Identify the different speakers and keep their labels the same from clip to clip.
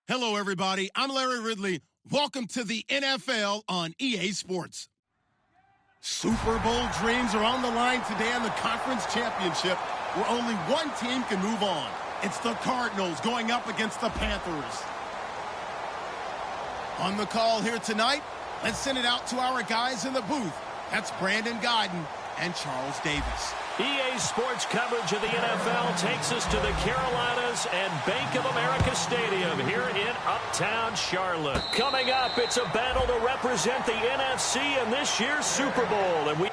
Speaker 1: Hello, everybody. I'm Larry Ridley. Welcome to the NFL on EA Sports. Super Bowl dreams are on the line today in the conference championship, where only one team can move on. It's the Cardinals going up against the Panthers. On the call here tonight, let's send it out to our guys in the booth. That's Brandon Godden and Charles Davis.
Speaker 2: EA Sports coverage of the NFL takes us to the Carolinas and Bank of America Stadium here in Uptown Charlotte. Coming up, it's a battle to represent the NFC in this year's Super Bowl. And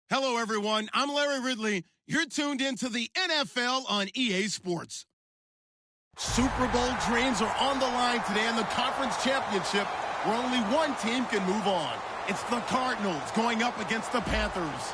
Speaker 1: Hello, everyone. I'm Larry Ridley. You're tuned into the NFL on EA Sports. Super Bowl dreams are on the line today in the conference championship, where only one team can move on. It's the Cardinals going up against the Panthers.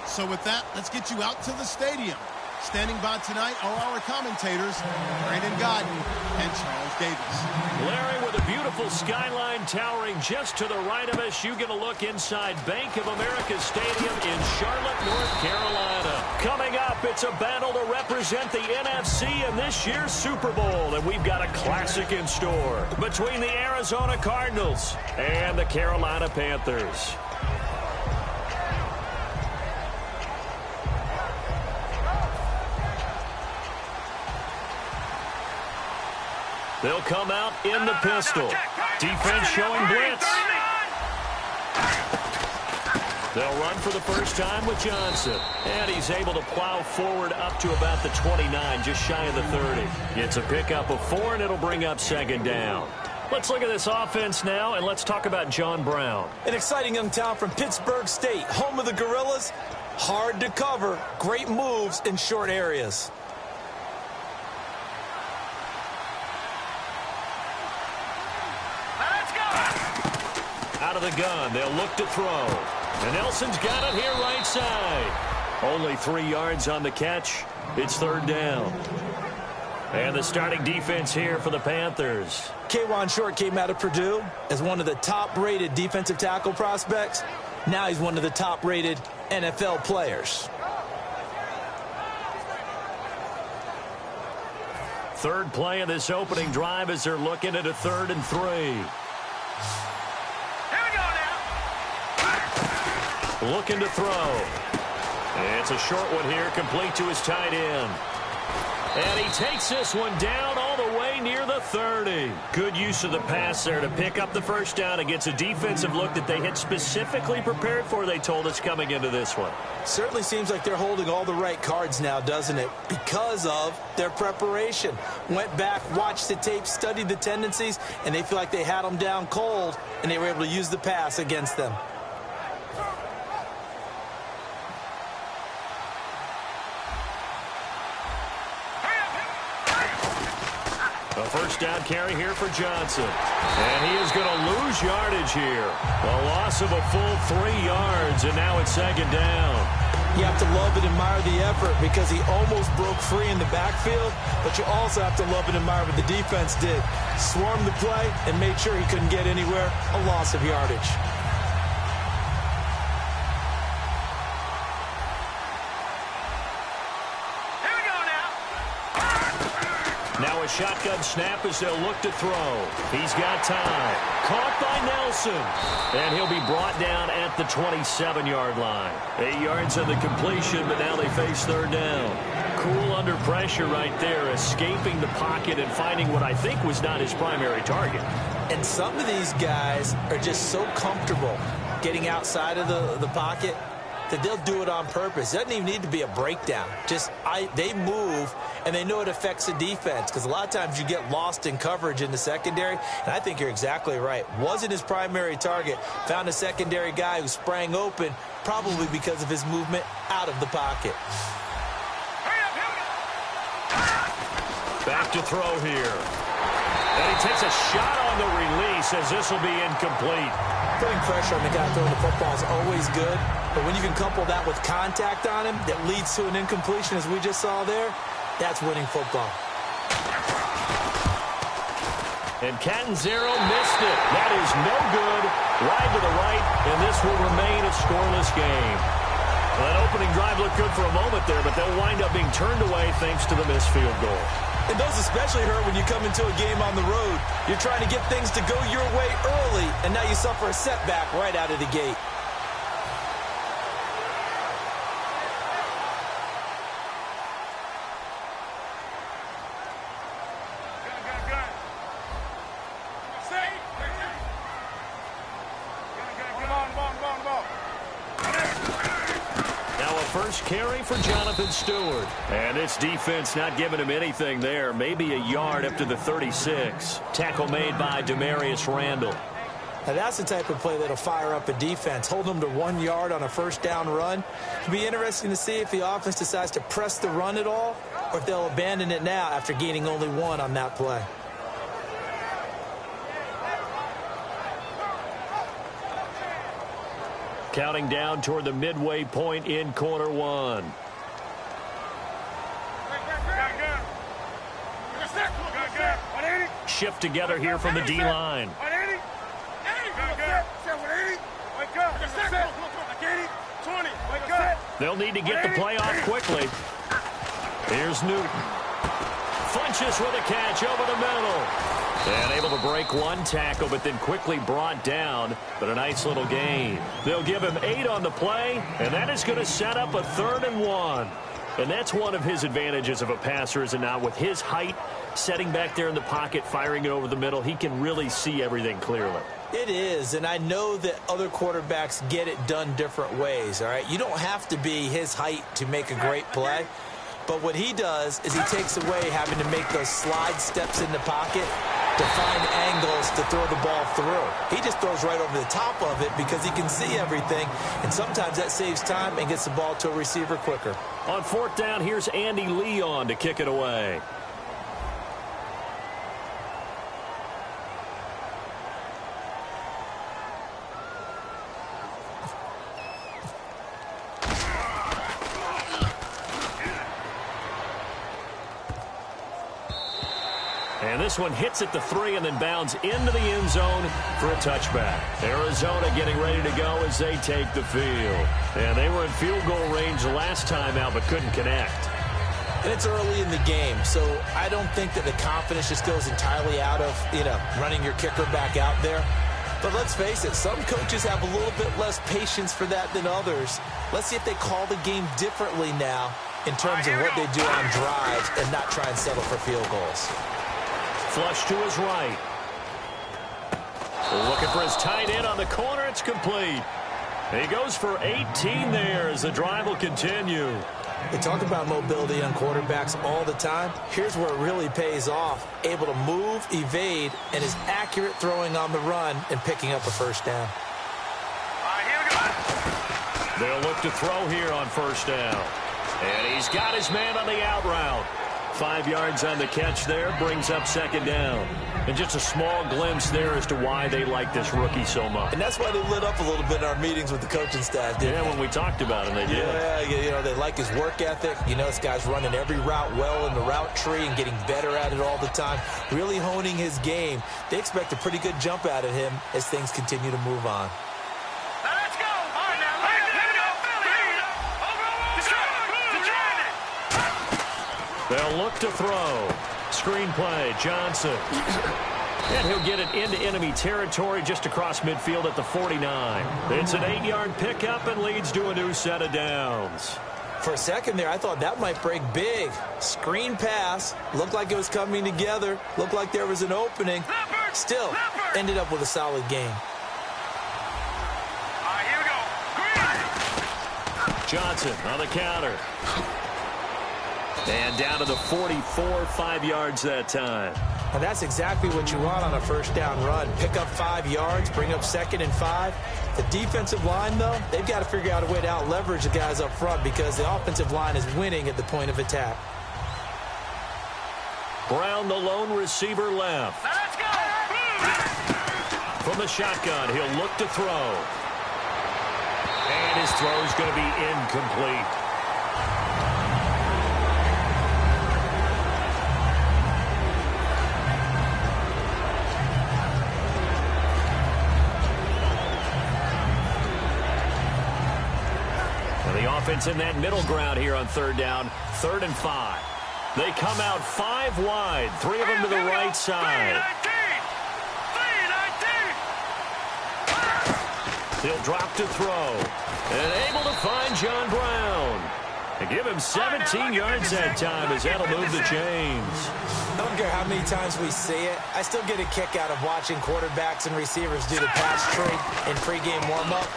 Speaker 1: So with that, let's get you out to the stadium. Standing by tonight are our commentators, Brandon Godden and Charles Davis.
Speaker 2: Larry, with a beautiful skyline towering just to the right of us, you get a look inside Bank of America Stadium in Charlotte, North Carolina. Coming up, it's a battle to represent the NFC in this year's Super Bowl, and we've got a classic in store between the Arizona Cardinals and the Carolina Panthers. They'll come out in the pistol. Defense showing blitz. They'll run for the first time with Johnson. And he's able to plow forward up to about the 29, just shy of the 30. It's a pickup of 4, and it'll bring up second down. Let's look at this offense now, and let's talk about John Brown.
Speaker 3: An exciting young talent from Pittsburgh State, home of the Gorillas. Hard to cover, great moves in short areas.
Speaker 2: Out of the gun, they'll look to throw. And Nelson's got it here right side. Only 3 yards on the catch. It's third down. And the starting defense here for the Panthers.
Speaker 3: K'Wan Short came out of Purdue as one of the top-rated defensive tackle prospects. Now he's one of the top-rated NFL players.
Speaker 2: Third play of this opening drive as they're looking at a 3rd and 3. Looking to throw. It's a short one here, complete to his tight end. And he takes this one down all the way play near the 30. Good use of the pass there to pick up the first down against a defensive look that they had specifically prepared for, they told us, coming into this one.
Speaker 3: Certainly seems like they're holding all the right cards now, doesn't it? Because of their preparation. Went back, watched the tape, studied the tendencies, and they feel like they had them down cold, and they were able to use the pass against them.
Speaker 2: A first down carry here for Johnson. And he is going to lose yardage here. A loss of a full 3 yards, and now it's second down.
Speaker 3: You have to love and admire the effort because he almost broke free in the backfield, but you also have to love and admire what the defense did. Swarmed the play and made sure he couldn't get anywhere. A loss of yardage.
Speaker 2: Now a shotgun snap as they'll look to throw. He's got time. Caught by Nelson. And he'll be brought down at the 27-yard line. 8 yards on the completion, but now they face third down. Cool under pressure right there, escaping the pocket and finding what I think was not his primary target.
Speaker 3: And some of these guys are just so comfortable getting outside of the pocket that they'll do it on purpose. It doesn't even need to be a breakdown. They move, and they know it affects the defense because a lot of times you get lost in coverage in the secondary, and I think you're exactly right. Wasn't his primary target. Found a secondary guy who sprang open, probably because of his movement out of the pocket.
Speaker 2: Back to throw here. And he takes a shot on the release as this will be incomplete.
Speaker 3: Putting pressure on the guy throwing the football is always good, but when you can couple that with contact on him that leads to an incompletion, as we just saw there, that's winning football.
Speaker 2: And Catanzaro missed it. That is no good. Wide to the right, and this will remain a scoreless game. Well, that opening drive looked good for a moment there, but they'll wind up being turned away thanks to the missed field goal.
Speaker 3: And those especially hurt when you come into a game on the road. You're trying to get things to go your way early, and now you suffer a setback right out of the gate.
Speaker 2: First carry for Jonathan Stewart. And this defense not giving him anything there. Maybe a yard up to the 36. Tackle made by Demarius Randall.
Speaker 3: Now that's the type of play that'll fire up a defense. Hold them to 1 yard on a first down run. It'll be interesting to see if the offense decides to press the run at all or if they'll abandon it now after gaining only 1 on that play.
Speaker 2: Counting down toward the midway point in quarter one. Shift together here from the D-line. They'll need to get the play off quickly. Here's Newton. Funches with a catch over the middle. And able to break 1 tackle, but then quickly brought down. But a nice little gain. They'll give him 8 on the play, and that is going to set up a 3rd and 1. And that's one of his advantages of a passer, is it not? With his height, setting back there in the pocket, firing it over the middle, he can really see everything clearly.
Speaker 3: It is, and I know that other quarterbacks get it done different ways, all right? You don't have to be his height to make a great play. But what he does is he takes away having to make those slide steps in the pocket to find angles to throw the ball through. He just throws right over the top of it because he can see everything, and sometimes that saves time and gets the ball to a receiver quicker.
Speaker 2: On 4th down, here's Andy Leon to kick it away. And this one hits at the 3 and then bounds into the end zone for a touchback. Arizona getting ready to go as they take the field. And they were in field goal range the last time out but couldn't connect.
Speaker 3: And it's early in the game, so I don't think that the confidence just goes entirely out of, running your kicker back out there. But let's face it, some coaches have a little bit less patience for that than others. Let's see if they call the game differently now in terms of what they do on drives and not try and settle for field goals.
Speaker 2: flush to his right. Looking for his tight end on the corner. It's complete. He goes for 18 there as the drive will continue.
Speaker 3: They talk about mobility on quarterbacks all the time. Here's where it really pays off. Able to move, evade, and is accurate throwing on the run and picking up a first down.
Speaker 4: All right, here we go.
Speaker 2: They'll look to throw here on first down. And he's got his man on the out route. 5 yards on the catch there, brings up second down. And just a small glimpse there as to why they like this rookie so much.
Speaker 3: And that's why they lit up a little bit in our meetings with the coaching staff, didn't they?
Speaker 2: When we talked about him, they did.
Speaker 3: Yeah, they like his work ethic. This guy's running every route well in the route tree and getting better at it all the time, really honing his game. They expect a pretty good jump out of him as things continue to move on.
Speaker 4: Let's go. All right, now. Here we go.
Speaker 2: They'll look to throw. Screenplay, Johnson. And he'll get it into enemy territory just across midfield at the 49. It's an 8-yard pickup and leads to a new set of downs.
Speaker 3: For a second there, I thought that might break big. Screen pass. Looked like it was coming together. Looked like there was an opening. Still, ended up with a solid game.
Speaker 4: All right, here we go. Green.
Speaker 2: Johnson on the counter. And down to the 44, 5 yards that time.
Speaker 3: And that's exactly what you want on a first down run. Pick up 5 yards, bring up 2nd and 5. The defensive line, though, they've got to figure out a way to out-leverage the guys up front because the offensive line is winning at the point of attack.
Speaker 2: Brown, the lone receiver left.
Speaker 4: Let's go.
Speaker 2: From the shotgun, he'll look to throw. And his throw is going to be incomplete. Offense in that middle ground here on third down, 3rd and 5. They come out 5 wide, 3 of them to the right side. He'll drop to throw, and able to find John Brown. And give him 17 yards that time as that'll move the chains.
Speaker 3: I don't care how many times we see it. I still get a kick out of watching quarterbacks and receivers do the pass tree in pregame warm-up.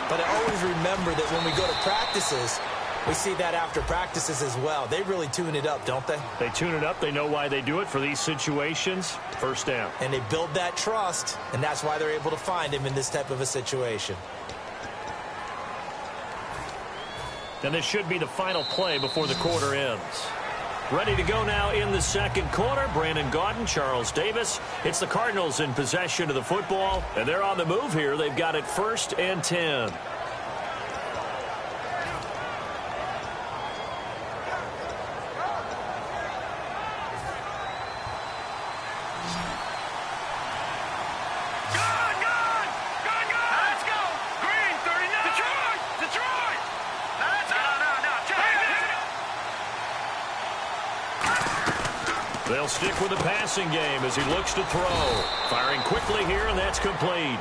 Speaker 3: But I always remember that when we go to practices, we see that after practices as well. They really tune it up, don't they?
Speaker 2: They tune it up. They know why they do it for these situations. First down.
Speaker 3: And they build that trust, and that's why they're able to find him in this type of a situation.
Speaker 2: And this should be the final play before the quarter ends. Ready to go now in the second quarter. Brandon Gaudin, Charles Davis. It's the Cardinals in possession of the football, and they're on the move here. They've got it 1st and 10. They'll stick with the passing game as he looks to throw. Firing quickly here, and that's complete.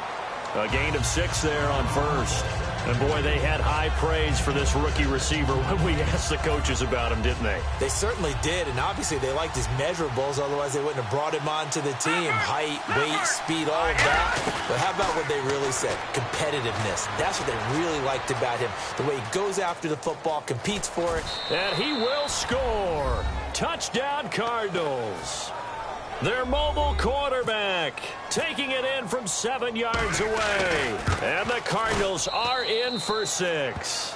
Speaker 2: A gain of 6 there on first. And, boy, they had high praise for this rookie receiver when we asked the coaches about him, didn't they?
Speaker 3: They certainly did, and obviously they liked his measurables. Otherwise, they wouldn't have brought him onto the team. Height, weight, speed, all of that. But how about what they really said? Competitiveness. That's what they really liked about him. The way he goes after the football, competes for it.
Speaker 2: And he will score. Touchdown, Cardinals. Their mobile quarterback taking it in from 7 yards away. And the Cardinals are in for 6.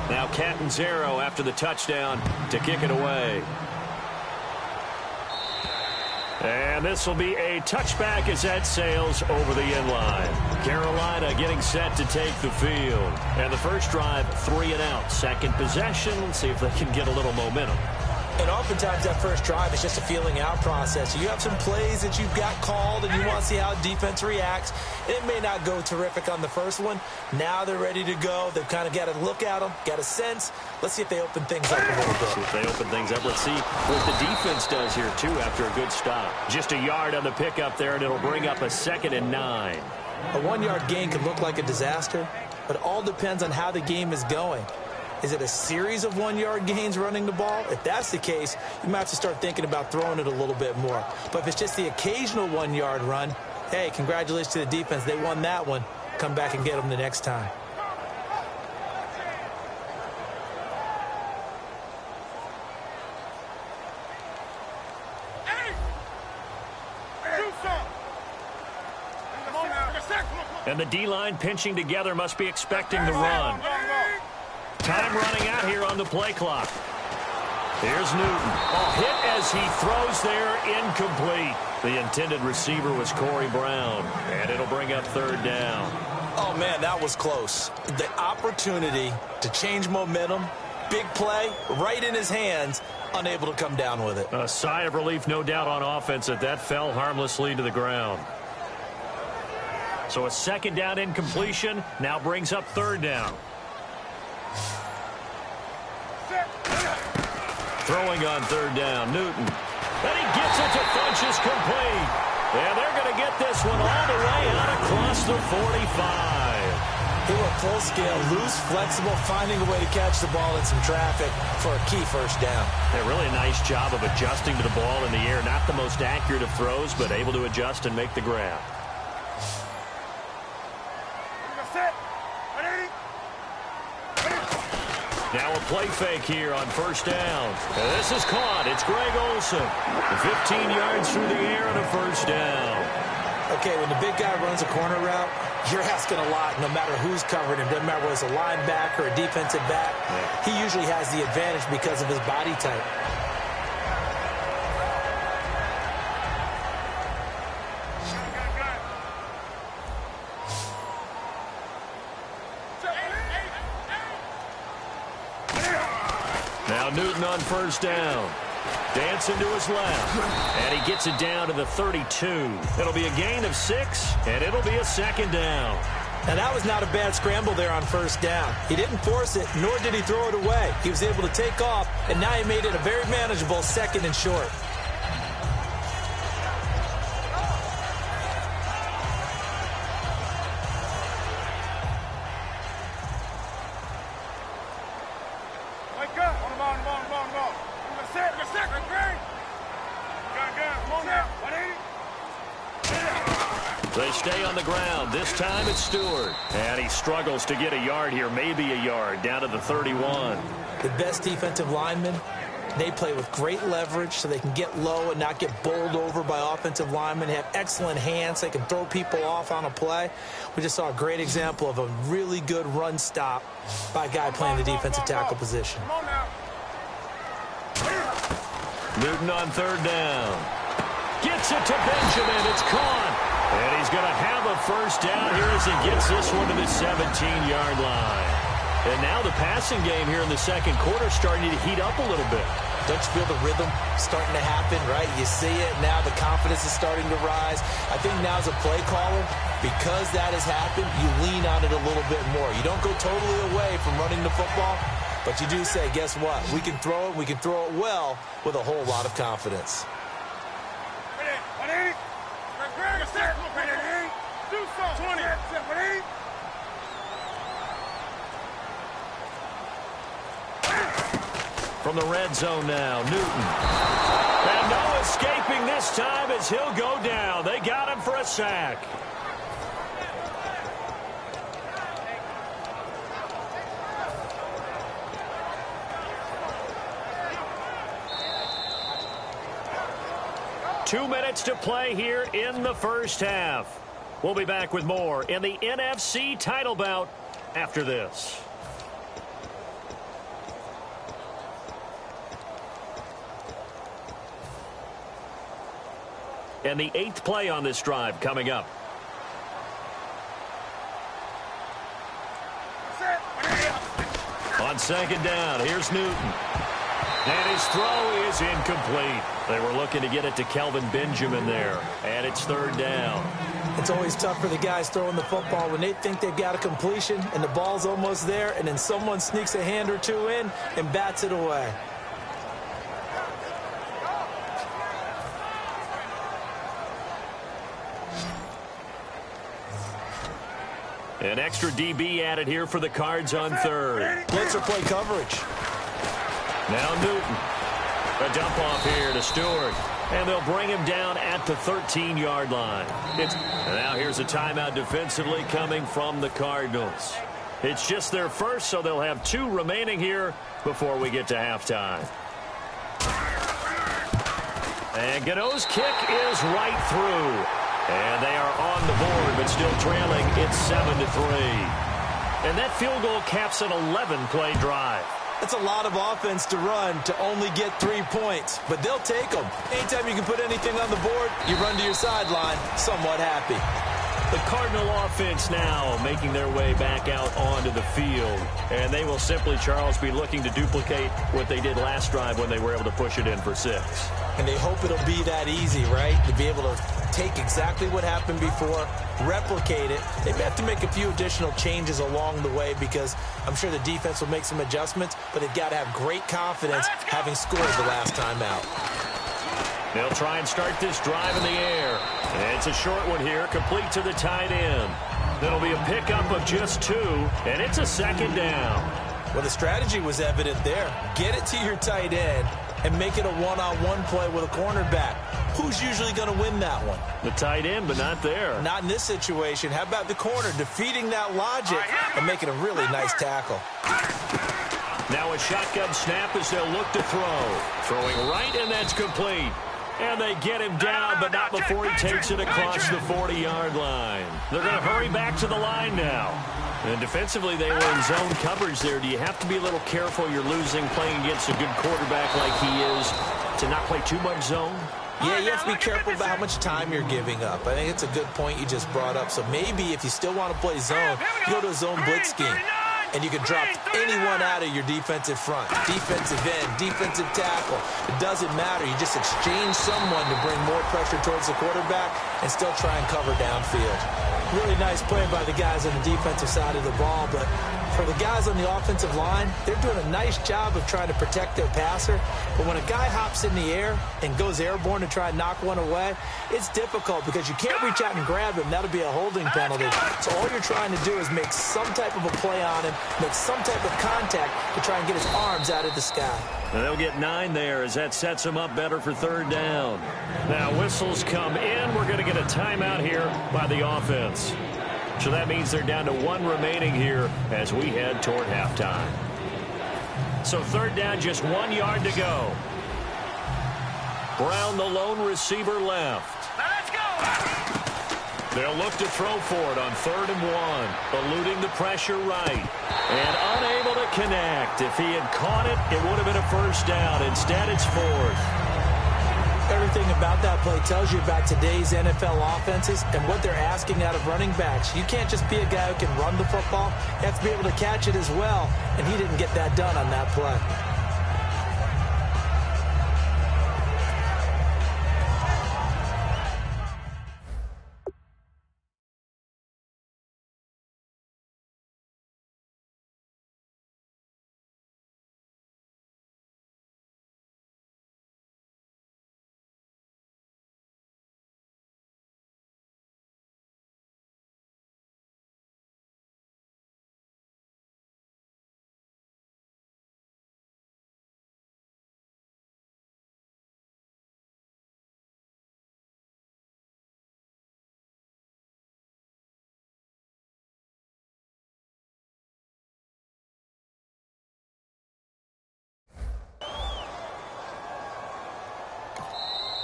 Speaker 2: Now Catanzaro after the touchdown to kick it away. And this will be a touchback as that sails over the end line. Carolina getting set to take the field. And the first drive, 3 and out. Second possession. Let's see if they can get a little momentum.
Speaker 3: And oftentimes that first drive is just a feeling out process. You have some plays that you've got called and you want to see how defense reacts. It may not go terrific on the first one. Now they're ready to go. They've kind of got to look at them, got a sense. Let's see if they open things up a little bit.
Speaker 2: See if they open things up. Let's see what the defense does here, too, after a good stop. Just a yard on the pickup there, and it'll bring up a 2nd and 9.
Speaker 3: A 1-yard gain could look like a disaster, but it all depends on how the game is going. Is it a series of 1-yard gains running the ball? If that's the case, you might have to start thinking about throwing it a little bit more. But if it's just the occasional 1-yard run, hey, congratulations to the defense. They won that one. Come back and get them the next time.
Speaker 2: And the D-line pinching together must be expecting the run. Time running out here on the play clock. Here's Newton. Hit as he throws there, incomplete. The intended receiver was Corey Brown, and it'll bring up third down.
Speaker 3: Oh, man, that was close. The opportunity to change momentum, big play, right in his hands, unable to come down with it.
Speaker 2: A sigh of relief, no doubt, on offense that fell harmlessly to the ground. So a second down incompletion now brings up third down. Throwing on third down, Newton. And he gets it to Funchess complete. And they're going to get this one all the way out across the 45.
Speaker 3: They were full scale, loose, flexible, finding a way to catch the ball in some traffic for a key first down.
Speaker 2: Yeah, really a nice job of adjusting to the ball in the air. Not the most accurate of throws, but able to adjust and make the grab. Now a play fake here on first down. And this is caught. It's Greg Olsen. 15 yards through the air and a first down.
Speaker 3: Okay, when the big guy runs a corner route, you're asking a lot no matter who's covering him. Doesn't matter whether it's a linebacker or a defensive back. Yeah. He usually has the advantage because of his body type.
Speaker 2: Now Newton on first down. Dancing to his left. And he gets it down to the 32. It'll be a gain of 6, and it'll be a second down.
Speaker 3: Now, that was not a bad scramble there on first down. He didn't force it, nor did he throw it away. He was able to take off, and now he made it a very manageable second and short.
Speaker 2: They stay on the ground. This time it's Stewart. And he struggles to get a yard here, maybe a yard, down to the 31.
Speaker 3: The best defensive linemen, they play with great leverage so they can get low and not get bowled over by offensive linemen. They have excellent hands. They can throw people off on a play. We just saw a great example of a really good run stop by a guy playing the defensive tackle position.
Speaker 2: Newton on third down. Gets it to Benjamin. It's caught. And he's going to have a first down here as he gets this one to the 17-yard line. And now the passing game here in the second quarter starting to heat up a little bit.
Speaker 3: Don't you feel the rhythm starting to happen, right? You see it now. The confidence is starting to rise. I think now as a play caller, because that has happened, you lean on it a little bit more. You don't go totally away from running the football, but you do say, guess what? We can throw it. We can throw it well with a whole lot of confidence.
Speaker 2: From the red zone now, Newton. And no escaping this time as he'll go down. They got him for a sack. Two minutes to play here in the first half. We'll be back with more in the NFC title bout after this. And the 8th play on this drive coming up. On second down, here's Newton. And his throw is incomplete. They were looking to get it to Kelvin Benjamin there. And it's third down.
Speaker 3: It's always tough for the guys throwing the football when they think they've got a completion and the ball's almost there, and then someone sneaks a hand or two in and bats it away.
Speaker 2: An extra DB added here for the Cards on third.
Speaker 3: Blitzer play coverage.
Speaker 2: Now Newton. A dump off here to Stewart. And they'll bring him down at the 13-yard line. And now here's a timeout defensively coming from the Cardinals. It's just their first, so they'll have 2 remaining here before we get to halftime. And Gano's kick is right through. And they are on the board, but still trailing. It's 7-3. And that field goal caps an 11-play drive.
Speaker 3: That's a lot of offense to run to only get 3 points, but they'll take them. Anytime you can put anything on the board, you run to your sideline somewhat happy.
Speaker 2: The Cardinal offense now making their way back out onto the field. And they will simply, Charles, be looking to duplicate what they did last drive when they were able to push it in for 6.
Speaker 3: And they hope it'll be that easy, right? To be able to take exactly what happened before, replicate it. They may have to make a few additional changes along the way because I'm sure the defense will make some adjustments, but they've got to have great confidence having scored the last time out.
Speaker 2: They'll try and start this drive in the air. And it's a short one here, complete to the tight end. That'll be a pickup of just 2, and it's a 2nd down.
Speaker 3: Well, the strategy was evident there. Get it to your tight end and make it a one-on-one play with a cornerback. Who's usually going to win that one?
Speaker 2: The tight end, but not there.
Speaker 3: Not in this situation. How about the corner defeating that logic and making a really nice tackle?
Speaker 2: Now a shotgun snap as they'll look to throw. Throwing right, and that's complete. And they get him down, but not before he takes it across the 40-yard line. They're going to hurry back to the line now. And defensively, they were in zone coverage there. Do you have to be a little careful? You're losing playing against a good quarterback like he is to not play too much zone?
Speaker 3: Yeah, you have to be careful about how much time you're giving up. I think it's a good point you just brought up. So maybe if you still want to play zone, you go to a zone blitz scheme. And you can drop anyone out of your defensive front. Defensive end, defensive tackle. It doesn't matter. You just exchange someone to bring more pressure towards the quarterback and still try and cover downfield. Really nice play by the guys on the defensive side of the ball, but for the guys on the offensive line, they're doing a nice job of trying to protect their passer. But when a guy hops in the air and goes airborne to try and knock one away, it's difficult because you can't reach out and grab him. That'll be a holding penalty. So all you're trying to do is make some type of a play on him, make some type of contact to try and get his arms out of the sky.
Speaker 2: And they'll get 9 there as that sets them up better for 3rd down. Now whistles come in. We're going to get a timeout here by the offense. So that means they're down to 1 remaining here as we head toward halftime. So 3rd down, just 1 yard to go. Brown, the lone receiver, left.
Speaker 4: Let's go!
Speaker 2: They'll look to throw for it on 3rd and 1, eluding the pressure right. And unable to connect. If he had caught it, it would have been a 1st down. Instead, it's 4th.
Speaker 3: Everything about that play tells you about today's NFL offenses and what they're asking out of running backs. You can't just be a guy who can run the football. You have to be able to catch it as well, and he didn't get that done on that play.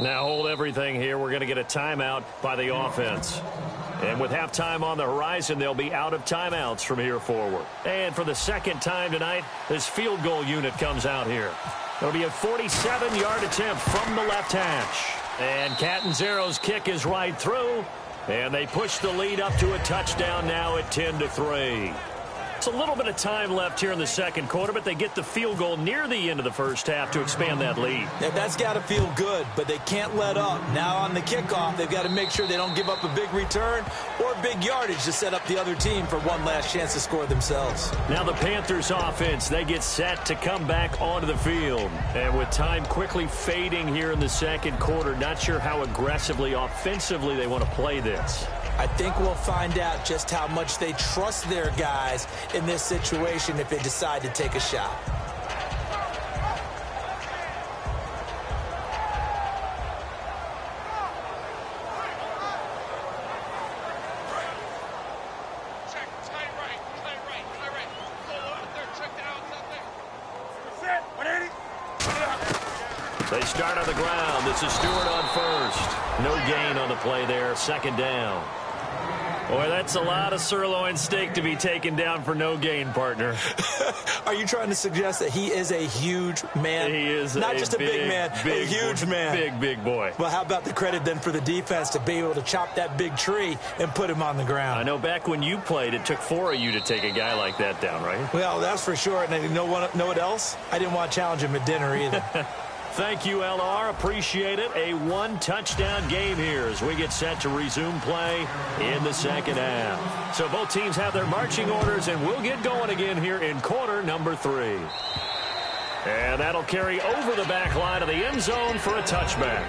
Speaker 2: Now hold everything here. We're going to get a timeout by the offense. And with halftime on the horizon, they'll be out of timeouts from here forward. And for the 2nd time tonight, this field goal unit comes out here. It'll be a 47-yard attempt from the left hash. And Catanzaro's kick is right through. And they push the lead up to a touchdown now at 10-3. It's a little bit of time left here in the 2nd quarter, but they get the field goal near the end of the 1st half to expand that lead.
Speaker 3: Yeah, that's got to feel good, but they can't let up. Now on the kickoff, they've got to make sure they don't give up a big return or big yardage to set up the other team for one last chance to score themselves.
Speaker 2: Now the Panthers offense, they get set to come back onto the field. And with time quickly fading here in the 2nd quarter, not sure how aggressively, offensively they want to play this.
Speaker 3: I think we'll find out just how much they trust their guys in this situation if they decide to take a shot.
Speaker 2: They start on the ground. This is Stewart on first. No gain on the play there. Second down. Boy, that's a lot of sirloin steak to be taken down for no gain, partner.
Speaker 3: Are you trying to suggest that he is a huge man?
Speaker 2: He is
Speaker 3: not just a big man, a huge man.
Speaker 2: Big boy.
Speaker 3: Well, how about the credit then for the defense to be able to chop that big tree and put him on the ground?
Speaker 2: I know back when you played, it took 4 of you to take a guy like that down, right?
Speaker 3: Well, that's for sure. And you know what else? I didn't want to challenge him at dinner either.
Speaker 2: Thank you, LR. Appreciate it. A one-touchdown game here as we get set to resume play in the second half. So both teams have their marching orders, and we'll get going again here in quarter number 3. And that'll carry over the back line of the end zone for a touchback.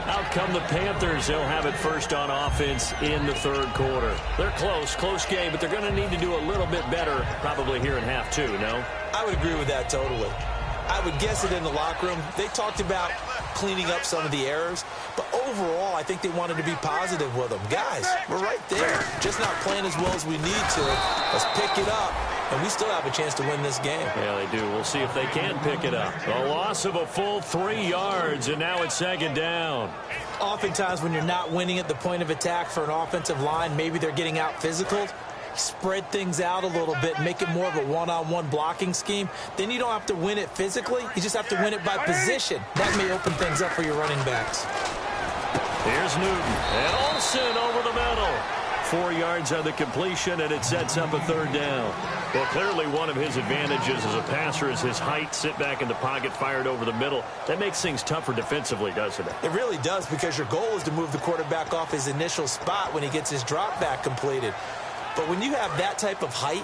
Speaker 2: Out come the Panthers. They'll have it first on offense in the third quarter. They're close game, but they're going to need to do a little bit better probably here in half 2, no?
Speaker 3: I would agree with that totally. I would guess it in the locker room. They talked about cleaning up some of the errors, but overall, I think they wanted to be positive with them. Guys, we're right there. Just not playing as well as we need to. Let's pick it up, and we still have a chance to win this game.
Speaker 2: Yeah, they do. We'll see if they can pick it up. A loss of a full 3 yards, and now it's second down.
Speaker 3: Oftentimes, when you're not winning at the point of attack for an offensive line, maybe they're getting out physical. Spread things out a little bit, make it more of a one-on-one blocking scheme. Then you don't have to win it physically. You just have to win it by position. That may open things up for your running backs.
Speaker 2: Here's Newton. And Olsen over the middle. 4 yards on the completion, and it sets up a third down. Well, clearly one of his advantages as a passer is his height. Sit back in the pocket, fired over the middle. That makes things tougher defensively, doesn't it?
Speaker 3: It really does, because your goal is to move the quarterback off his initial spot when he gets his drop back completed. But when you have that type of height,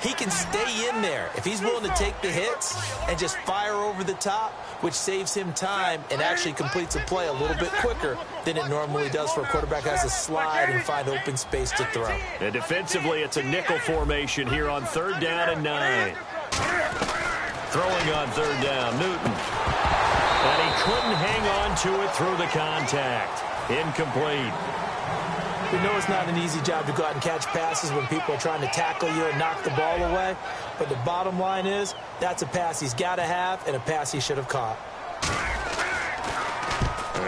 Speaker 3: he can stay in there if he's willing to take the hits and just fire over the top, which saves him time and actually completes a play a little bit quicker than it normally does for a quarterback who has to slide and find open space to throw.
Speaker 2: And defensively, it's a nickel formation here on 3rd down and 9. Throwing on 3rd down, Newton. And he couldn't hang on to it through the contact. Incomplete.
Speaker 3: We know it's not an easy job to go out and catch passes when people are trying to tackle you and knock the ball away. But the bottom line is, that's a pass he's got to have and a pass he should have caught.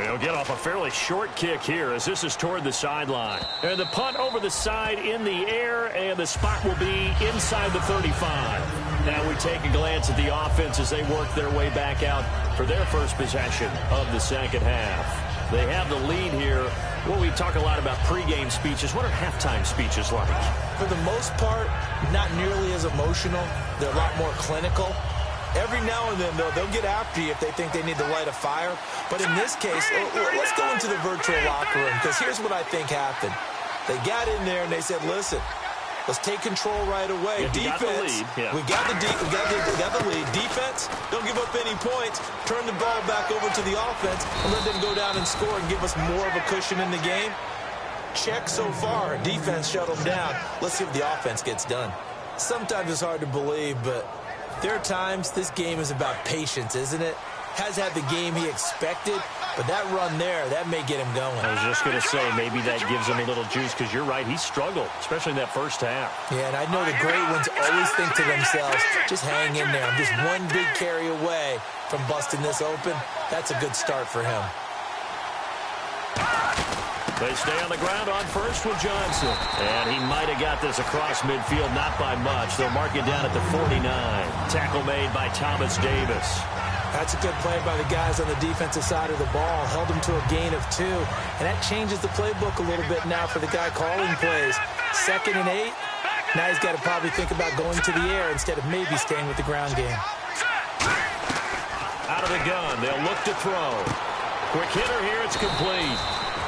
Speaker 2: He'll get off a fairly short kick here as this is toward the sideline. And the punt over the side in the air, and the spot will be inside the 35. Now we take a glance at the offense as they work their way back out for their first possession of the second half. They have the lead here. Well, we talk a lot about pregame speeches. What are halftime speeches like?
Speaker 3: For the most part, not nearly as emotional. They're a lot more clinical. Every now and then, though, they'll get after you if they think they need to light a fire. But in this case, let's go into the virtual locker room, because here's what I think happened. They got in there and they said, listen, let's take control right away. Defense, we got the lead. Defense, don't give up any points. Turn the ball back over to the offense and let them go down and score and give us more of a cushion in the game. Check so far. Defense shut them down. Let's see if the offense gets done. Sometimes it's hard to believe, but there are times this game is about patience, isn't it? Has had the game he expected, but that run there, that may get him going.
Speaker 2: I was just going to say, maybe that gives him a little juice, because you're right, he struggled, especially in that first half.
Speaker 3: Yeah, and I know the great ones always think to themselves, just hang in there. I'm just one big carry away from busting this open. That's a good start for him.
Speaker 2: They stay on the ground on first with Johnson. And he might have got this across midfield, not by much. They'll mark it down at the 49. Tackle made by Thomas Davis.
Speaker 3: That's a good play by the guys on the defensive side of the ball. Held him to a gain of 2. And that changes the playbook a little bit now for the guy calling plays. 2nd and 8. Now he's got to probably think about going to the air instead of maybe staying with the ground game.
Speaker 2: Out of the gun. They'll look to throw. Quick hitter here. It's complete.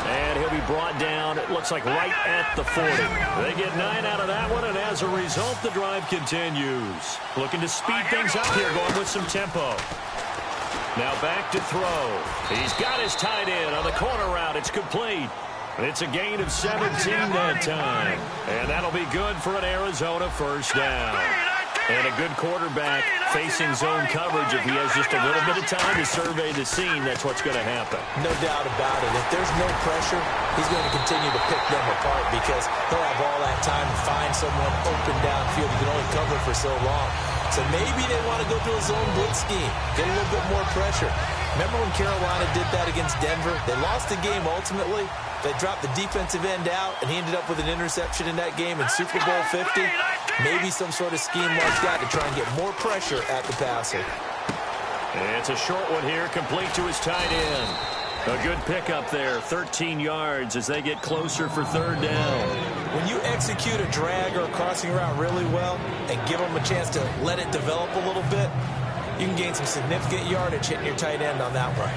Speaker 2: And he'll be brought down, it looks like, right at the 40. They get 9 out of that one, and as a result, the drive continues. Looking to speed things up here, going with some tempo. Now back to throw. He's got his tight end on the corner route. It's complete. It's a gain of 17 that time. And that'll be good for an Arizona first down. And a good quarterback facing zone coverage. If he has just a little bit of time to survey the scene, that's what's going to happen.
Speaker 3: No doubt about it. If there's no pressure, he's going to continue to pick them apart because he'll have all that time to find someone open downfield. You can only cover for so long. So maybe they want to go to a zone blitz scheme, get a little bit more pressure. Remember when Carolina did that against Denver? They lost the game ultimately. They dropped the defensive end out, and he ended up with an interception in that game in Super Bowl 50. Maybe some sort of scheme like that to try and get more pressure at the passer.
Speaker 2: And it's a short one here, complete to his tight end. A good pickup there, 13 yards as they get closer for third down.
Speaker 3: When you execute a drag or a crossing route really well and give them a chance to let it develop a little bit, you can gain some significant yardage hitting your tight end on that one.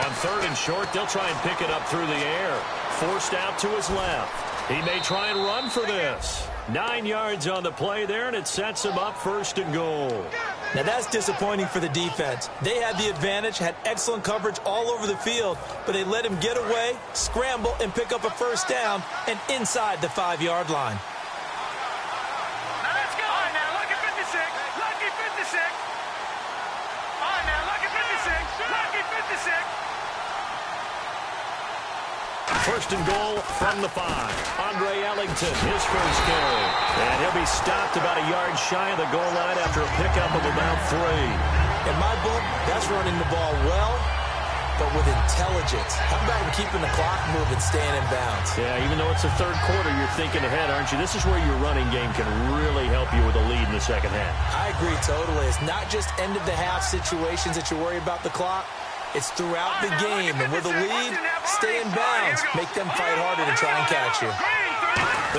Speaker 2: On third and short, they'll try and pick it up through the air. Forced out to his left. He may try and run for this. 9 yards on the play there, and it sets him up first and goal.
Speaker 3: Now that's disappointing for the defense. They had the advantage, had excellent coverage all over the field, but they let him get away, scramble, and pick up a first down, and inside the 5-yard line.
Speaker 4: Now let's go. All right, now, lucky 56. Lucky 56. All right, now, lucky 56. Lucky 56.
Speaker 2: First and goal from the 5. Andre Ellington, his first carry. And he'll be stopped about a yard shy of the goal line after a pickup of about 3.
Speaker 3: In my book, that's running the ball well, but with intelligence. How about him keeping the clock moving, staying in bounds?
Speaker 2: Yeah, even though it's the third quarter, you're thinking ahead, aren't you? This is where your running game can really help you with a lead in the second half.
Speaker 3: I agree totally. It's not just end-of-the-half situations that you worry about the clock. It's throughout the game, and with a lead, stay in bounds. Make them fight harder to try and catch you.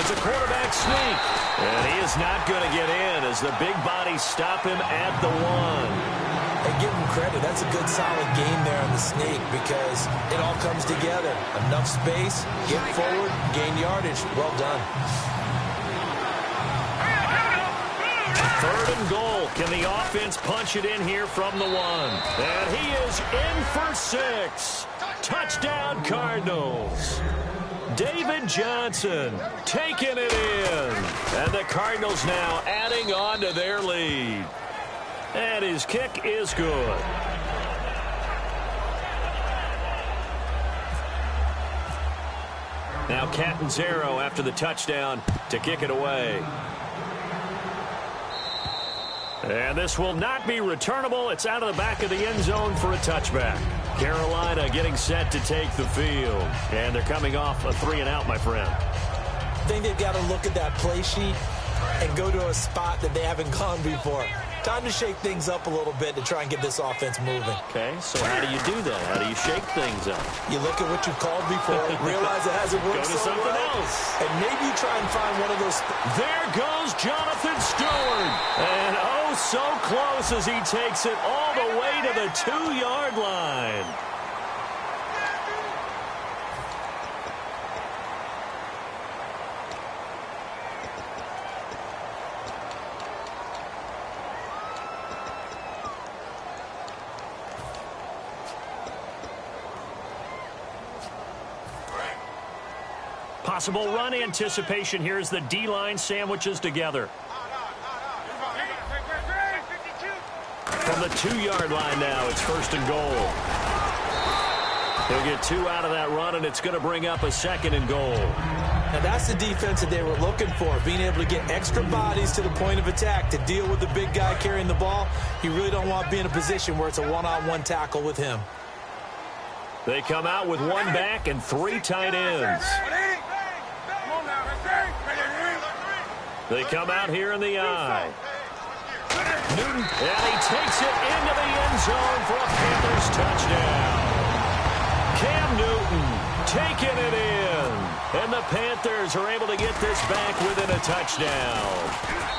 Speaker 2: It's a quarterback sneak, and he is not going to get in as the big bodies stop him at the 1.
Speaker 3: Hey, give him credit. That's a good, solid game there on the sneak because it all comes together. Enough space, get forward, gain yardage. Well done.
Speaker 2: Third and goal. Can the offense punch it in here from the 1? And he is in for 6. Touchdown, Cardinals. David Johnson taking it in. And the Cardinals now adding on to their lead. And his kick is good. Now Catanzaro after the touchdown to kick it away. And this will not be returnable. It's out of the back of the end zone for a touchback. Carolina getting set to take the field. And they're coming off a 3-and-out, my friend.
Speaker 3: I think they've got to look at that play sheet and go to a spot that they haven't gone before. Time to shake things up a little bit to try and get this offense moving.
Speaker 2: Okay, so how do you do that? How do you shake things up?
Speaker 3: You look at what you've called before, realize it hasn't worked
Speaker 2: Go to
Speaker 3: so
Speaker 2: something
Speaker 3: well,
Speaker 2: else.
Speaker 3: and maybe you try and find one of those.
Speaker 2: There goes Jonathan Stewart. And oh, so close as he takes it all the way to the 2-yard line. Possible run anticipation here as the D-line sandwiches together. From the 2-yard line now, it's first and goal. He'll get 2 out of that run, and it's going to bring up a second and goal.
Speaker 3: Now that's the defense that they were looking for, being able to get extra bodies to the point of attack to deal with the big guy carrying the ball. You really don't want to be in a position where it's a one-on-one tackle with him.
Speaker 2: They come out with 1 back and 3 tight ends. They come out here in the eye. Newton, and he takes it into the end zone for a Panthers touchdown. Cam Newton taking it in. And the Panthers are able to get this back within a touchdown.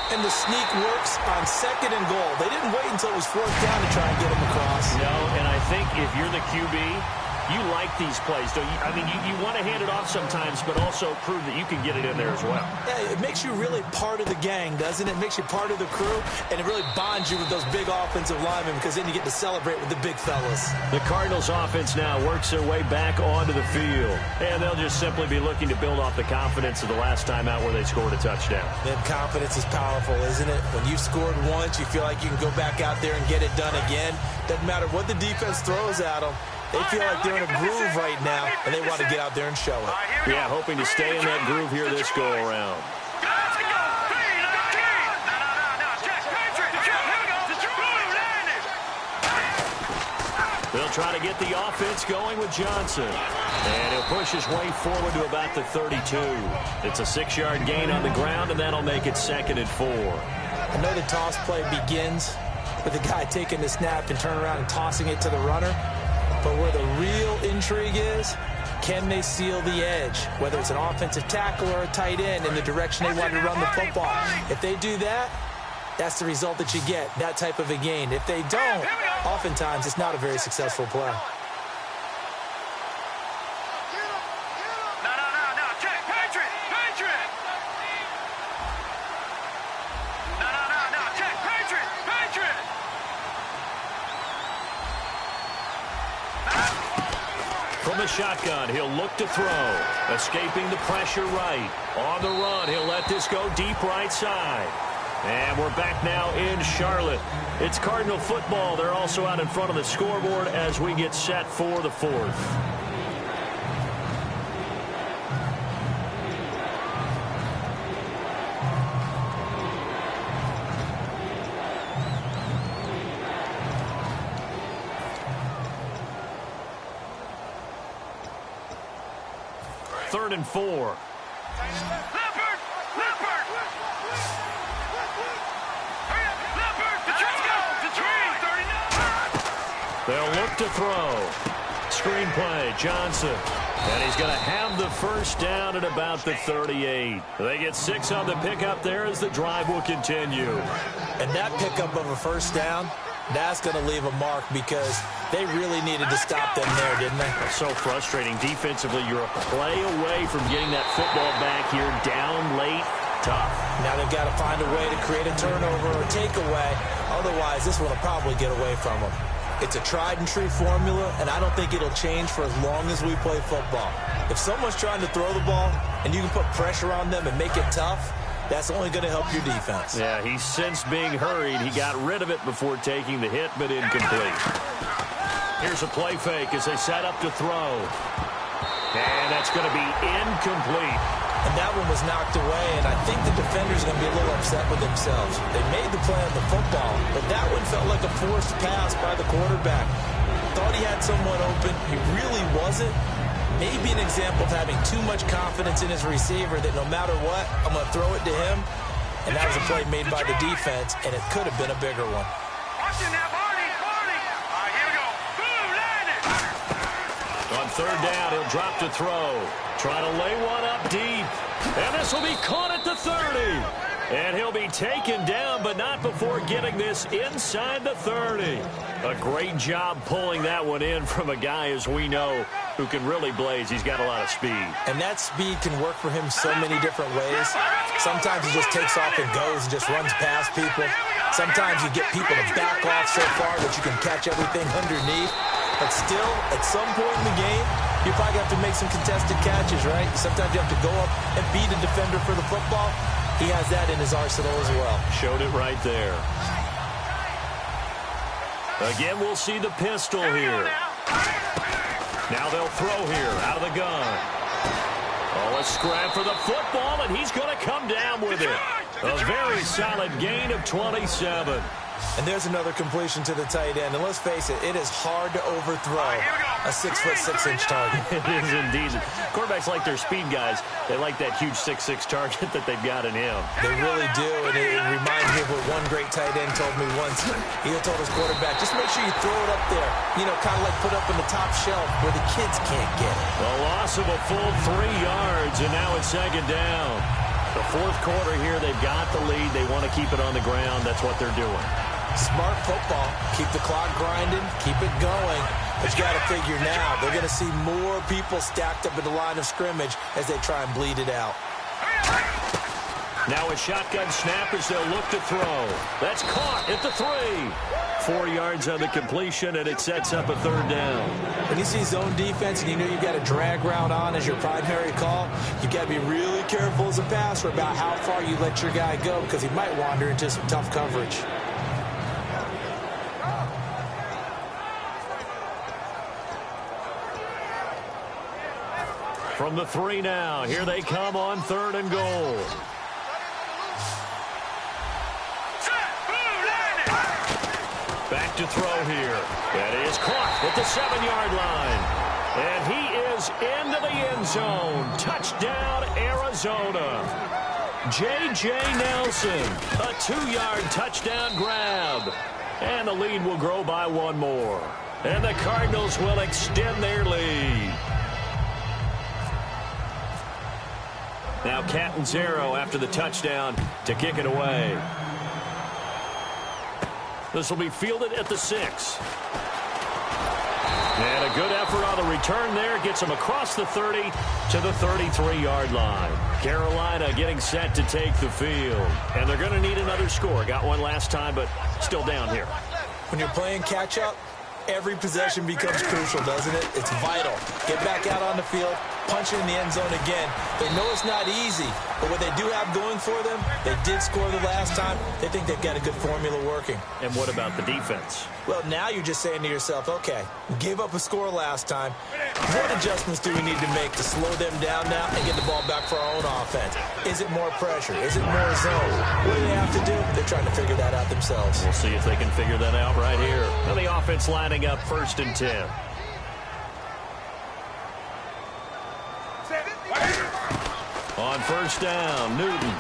Speaker 3: And the sneak works on second and goal. They didn't wait until it was 4th down to try and get him across.
Speaker 2: No, and I think if you're the QB, You like these plays, don't you? I mean, you want to hand it off sometimes, but also prove that you can get it in there as well.
Speaker 3: Yeah, it makes you really part of the gang, doesn't it? It makes you part of the crew, and it really bonds you with those big offensive linemen because then you get to celebrate with the big fellas.
Speaker 2: The Cardinals offense now works their way back onto the field, and they'll just simply be looking to build off the confidence of the last time out where they scored a touchdown.
Speaker 3: Then confidence is powerful, isn't it? When you've scored once, you feel like you can go back out there and get it done again. Doesn't matter what the defense throws at them. They feel like they're in a groove right now, and they want to get out there and show it.
Speaker 2: Yeah, hoping to stay in that groove here this go-around. They'll try to get the offense going with Johnson. And he'll push his way forward to about the 32. It's a 6-yard gain on the ground, and that'll make it 2nd and 4.
Speaker 3: I know the toss play begins with the guy taking the snap and turning around and tossing it to the runner. But where the real intrigue is, can they seal the edge, whether it's an offensive tackle or a tight end, in the direction they want to run the football? If they do that, that's the result that you get, that type of a gain. If they don't, oftentimes it's not a very successful play.
Speaker 2: From the shotgun, he'll look to throw. Escaping the pressure right. On the run, he'll let this go deep right side. And we're back now in Charlotte. It's Cardinal football. They're also out in front of the scoreboard as we get set for the 4th. Third and 4.
Speaker 4: Leopard! Leopard! Hurry up! Leopard! Let's go! The tree! 39!
Speaker 2: They'll look to throw. Screenplay, Johnson. And he's going to have the first down at about the 38. They get 6 on the pickup there as the drive will continue.
Speaker 3: And that pickup of a first down, that's going to leave a mark because they really needed to stop them there, didn't they?
Speaker 2: So frustrating. Defensively, you're a play away from getting that football back here down late. Tough.
Speaker 3: Now they've got to find a way to create a turnover or takeaway. Otherwise, this one will probably get away from them. It's a tried-and-true formula, and I don't think it'll change for as long as we play football. If someone's trying to throw the ball and you can put pressure on them and make it tough, that's only going to help your defense.
Speaker 2: Yeah, he sensed being hurried. He got rid of it before taking the hit, but incomplete. Here's a play fake as they set up to throw. And that's going to be incomplete.
Speaker 3: And that one was knocked away, and I think the defender's going to be a little upset with themselves. They made the play on the football, but that one felt like a forced pass by the quarterback. Thought he had someone open. He really wasn't. Maybe an example of having too much confidence in his receiver that no matter what, I'm going to throw it to him. And that was a play made by the defense, and it could have been a bigger one.
Speaker 4: Watch it now, Barney! Barney! All right, here we go. Boom! Landed!
Speaker 2: On third down, he'll drop to throw. Try to lay one up deep. And this will be caught at the 30. And he'll be taken down, but not before getting this inside the 30. A great job pulling that one in from a guy, as we know, who can really blaze. He's got a lot of speed.
Speaker 3: And that speed can work for him so many different ways. Sometimes he just takes off and goes and just runs past people. Sometimes you get people to back off so far that you can catch everything underneath. But still, at some point in the game, you probably have to make some contested catches, right? Sometimes you have to go up and beat a defender for the football. He has that in his arsenal as well.
Speaker 2: Showed it right there. Again, we'll see the pistol here. Now they'll throw here out of the gun. Oh, a scrap for the football, and he's going to come down with it. A very solid gain of 27.
Speaker 3: And there's another completion to the tight end. And let's face it, it is hard to overthrow a 6'6" target.
Speaker 2: It is indeed. Quarterbacks like their speed guys. They like that huge 6'6" target that they've got in him.
Speaker 3: They really do, and it reminds me of what one great tight end told me once. He told his quarterback, just make sure you throw it up there. You know, kind of like put up on the top shelf where the kids can't get it.
Speaker 2: A loss of a full 3 yards, and now it's second down. The fourth quarter here, they've got the lead. They want to keep it on the ground. That's what they're doing.
Speaker 3: Smart football. Keep the clock grinding. Keep it going. But you got to figure now, they're going to see more people stacked up at the line of scrimmage as they try and bleed it out.
Speaker 2: Now a shotgun snap as they'll look to throw. That's caught at the 3. 4 yards on the completion, and it sets up a 3rd down.
Speaker 3: When you see zone defense and you know you've got a drag route on as your primary call, you've got to be really careful as a passer about how far you let your guy go because he might wander into some tough coverage.
Speaker 2: From the 3 now, here they come on 3rd and goal. Back to throw here. That is caught at the 7-yard line. And he is into the end zone. Touchdown, Arizona. J.J. Nelson, a 2-yard touchdown grab. And the lead will grow by 1 more. And the Cardinals will extend their lead. Now Catanzaro after the touchdown to kick it away. This will be fielded at the 6. And a good effort on the return there. Gets him across the 30 to the 33-yard line. Carolina getting set to take the field. And they're going to need another score. Got one last time, but still down here.
Speaker 3: When you're playing catch-up, every possession becomes crucial, doesn't it? It's vital. Get back out on the field, punch it in the end zone again. They know it's not easy, but what they do have going for them, they did score the last time. They think they've got a good formula working.
Speaker 2: And what about the defense?
Speaker 3: Well, now you're just saying to yourself, okay, we gave up a score last time. What adjustments do we need to make to slow them down now and get the ball back for our own offense? Is it more pressure? Is it more zone? What do they have to do? They're trying to figure that out themselves.
Speaker 2: We'll see if they can figure that out right here. Now the offense lining up 1st and 10. On 1st down, Newton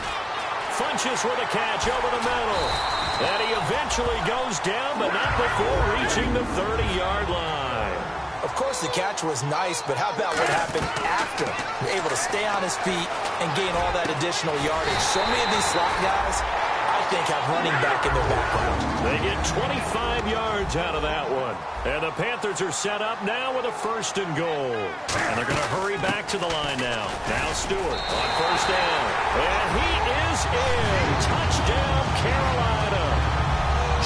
Speaker 2: funches with a catch over the middle. And he eventually goes down, but not before reaching the 30-yard line.
Speaker 3: Of course, the catch was nice, but how about what happened after? You're able to stay on his feet and gain all that additional yardage. So many of these slot guys, I think, have running back in their background.
Speaker 2: They get 25 yards out of that one. And the Panthers are set up now with a 1st and goal. And they're going to hurry back to the line now. Now Stewart on 1st down. And he is in. Touchdown, Carolina.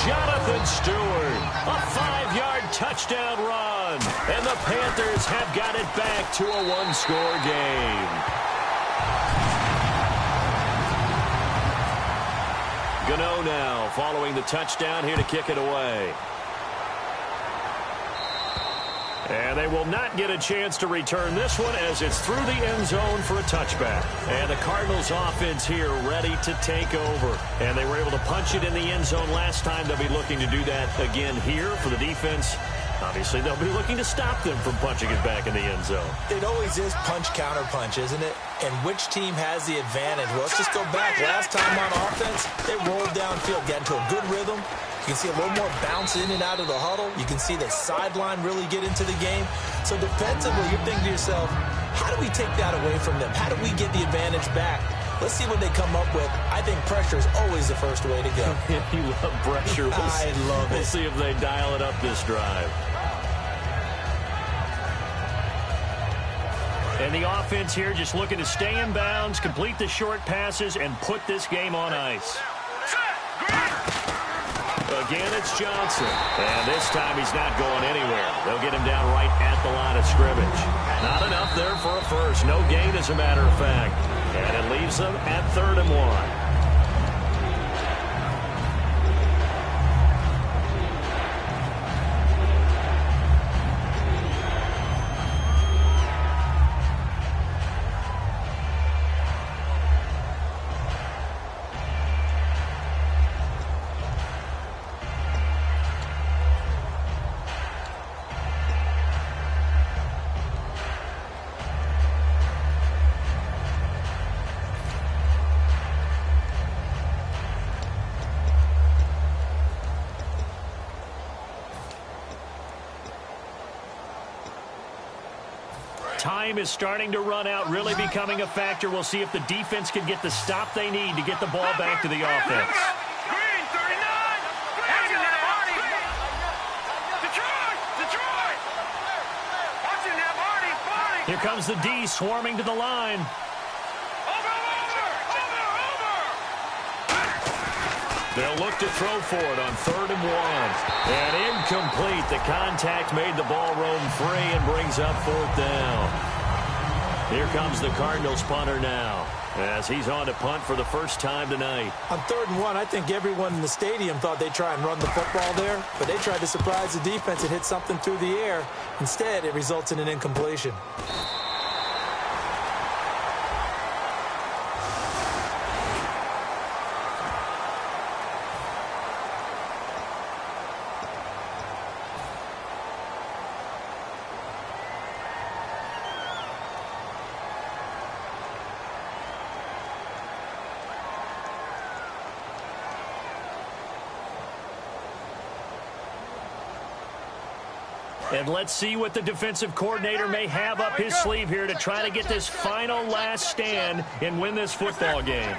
Speaker 2: Jonathan Stewart, a 5-yard touchdown run. And the Panthers have got it back to a 1-score game. Gano now following the touchdown here to kick it away. And they will not get a chance to return this one as it's through the end zone for a touchback. And the Cardinals offense here ready to take over. And they were able to punch it in the end zone last time. They'll be looking to do that again here for the defense. Obviously, they'll be looking to stop them from punching it back in the end zone.
Speaker 3: It always is punch-counter-punch, isn't it? And which team has the advantage? Well, let's just go back. Last time on offense, they rolled downfield, got into a good rhythm. You can see a little more bounce in and out of the huddle. You can see the sideline really get into the game. So defensively, you're thinking to yourself, how do we take that away from them? How do we get the advantage back? Let's see what they come up with. I think pressure is always the first way to go.
Speaker 2: You love pressure.
Speaker 3: I love it.
Speaker 2: We'll see if they dial it up this drive. And the offense here just looking to stay in bounds, complete the short passes, and put this game on ice. Again, it's Johnson. And this time he's not going anywhere. They'll get him down right at the line of scrimmage. Not enough there for a first. No gain, as a matter of fact. And it leaves them at 3rd and 1. Time is starting to run out, really becoming a factor. We'll see if the defense can get the stop they need to get the ball back to the offense.
Speaker 4: Green, 39. Detroit.
Speaker 2: Here comes the D swarming to the line. They'll look to throw for it on 3rd and 1. And incomplete. The contact made the ball roam free and brings up 4th down. Here comes the Cardinals punter now, as he's on to punt for the first time tonight.
Speaker 3: On 3rd and 1, I think everyone in the stadium thought they'd try and run the football there, but they tried to surprise the defense and hit something through the air. Instead, it results in an incompletion.
Speaker 2: And let's see what the defensive coordinator may have up his sleeve here to try to get this final last stand and win this football game.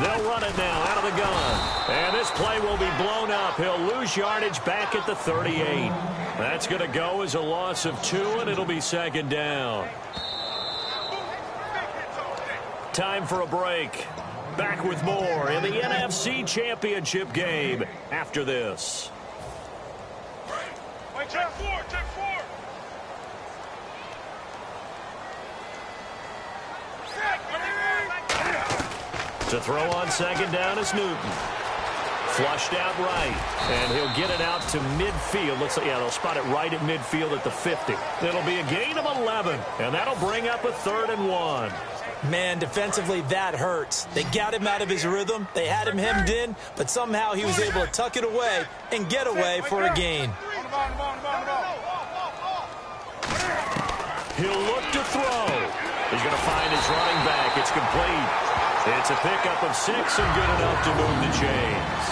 Speaker 2: They'll run it now out of the gun. And this play will be blown up. He'll lose yardage back at the 38. That's going to go as a loss of 2, and it'll be 2nd down. Time for a break. Back with more in the NFC Championship game after this.
Speaker 4: Check 4.
Speaker 2: To throw on 2nd down is Newton. Flushed out right, and he'll get it out to midfield. Looks like, yeah, they'll spot it right at midfield at the 50. It'll be a gain of 11, and that'll bring up a 3rd and 1.
Speaker 3: Man, defensively, that hurts. They got him out of his rhythm. They had him hemmed in, but somehow he was able to tuck it away and get away for a gain.
Speaker 2: He'll look to throw. He's going to find his running back. It's complete. It's a pickup of 6 and good enough to move the chains.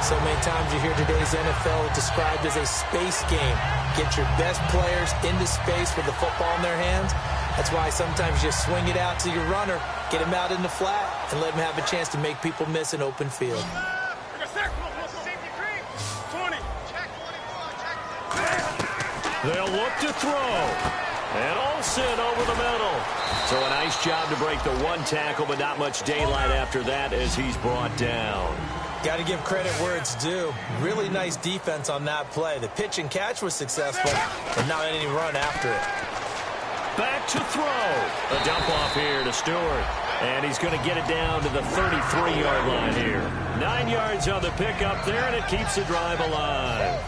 Speaker 3: So many times you hear today's NFL described as a space game. Get your best players into space with the football in their hands. That's why sometimes you swing it out to your runner, get him out in the flat, and let him have a chance to make people miss an open field.
Speaker 2: They'll look to throw. And Olsen over the middle. So a nice job to break the 1 tackle, but not much daylight after that as he's brought down.
Speaker 3: Got to give credit where it's due. Really nice defense on that play. The pitch and catch was successful, but not any run after it.
Speaker 2: Back to throw. A dump off here to Stewart. And he's going to get it down to the 33-yard line here. 9 yards on the pickup there, and it keeps the drive alive.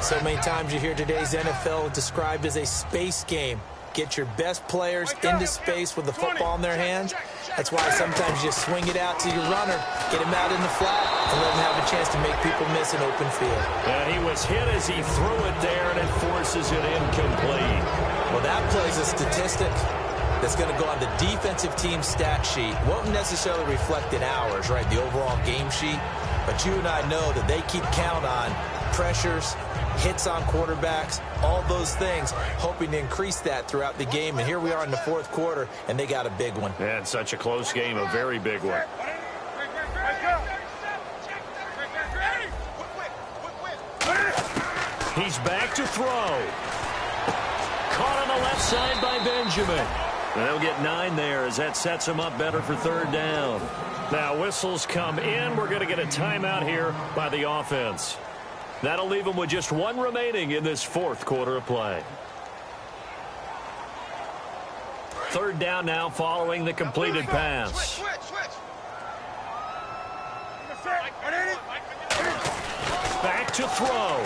Speaker 3: So many times you hear today's NFL described as a space game. Get your best players into space with the football in their hands. That's why sometimes you swing it out to your runner, get him out in the flat, and let him have a chance to make people miss an open field.
Speaker 2: And he was hit as he threw it there, and it forces it incomplete.
Speaker 3: Well, that plays a statistic that's going to go on the defensive team stat sheet. Won't necessarily reflect in ours, right, the overall game sheet. But you and I know that they keep count on pressures, hits on quarterbacks, all those things, hoping to increase that throughout the game. And here we are in the 4th quarter, and they got a big one.
Speaker 2: And such a close game, a very big one. He's back to throw. Caught on the left side by Benjamin. And they'll get 9 there as that sets him up better for 3rd down. Now whistles come in. We're going to get a timeout here by the offense. That'll leave them with just 1 remaining in this 4th quarter of play. 3rd down now following the completed pass. Back to throw.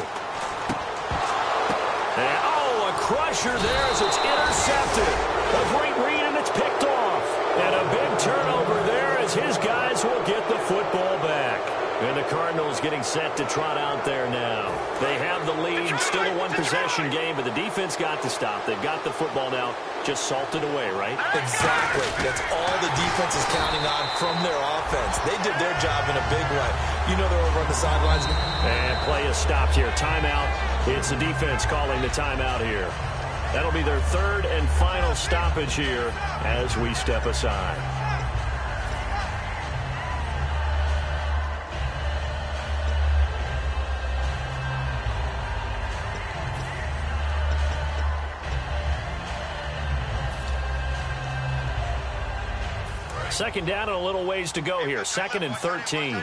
Speaker 2: And, oh, a crusher there as it's intercepted. A great read, and it's picked off. And a big turnover there as his guys will get the football back. And the Cardinals getting set to trot out there now. They have the lead, still a 1-possession game, but the defense got to stop. They've got the football now, just salted away, right?
Speaker 3: Exactly. That's all the defense is counting on from their offense. They did their job in a big way. You know they're over on the sidelines.
Speaker 2: And play is stopped here. Timeout. It's the defense calling the timeout here. That'll be their 3rd and final stoppage here as we step aside. Second down and a little ways to go here. 2nd and 13.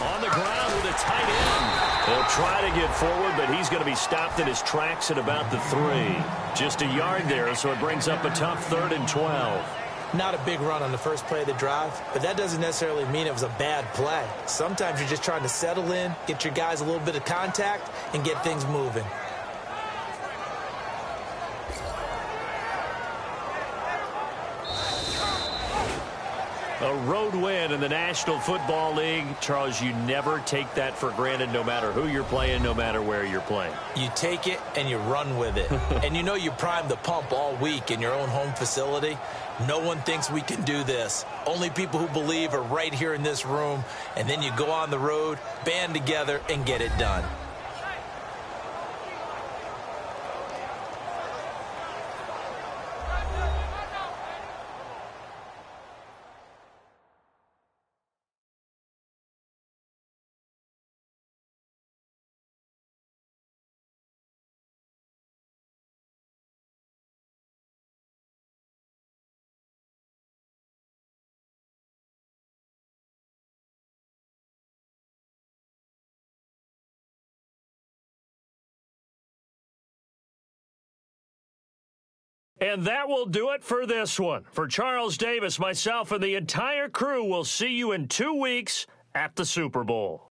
Speaker 2: On the ground with a tight end. He'll try to get forward, but he's going to be stopped in his tracks at about the 3. Just a yard there, so it brings up a tough 3rd and 12.
Speaker 3: Not a big run on the first play of the drive, but that doesn't necessarily mean it was a bad play. Sometimes you're just trying to settle in, get your guys a little bit of contact, and get things moving.
Speaker 2: A road win in the National Football League. Charles, you never take that for granted no matter who you're playing, no matter where you're playing.
Speaker 3: You take it and you run with it. And you know you primed the pump all week in your own home facility. No one thinks we can do this. Only people who believe are right here in this room. And then you go on the road, band together, and get it done.
Speaker 2: And that will do it for this one. For Charles Davis, myself, and the entire crew, we'll see you in 2 weeks at the Super Bowl.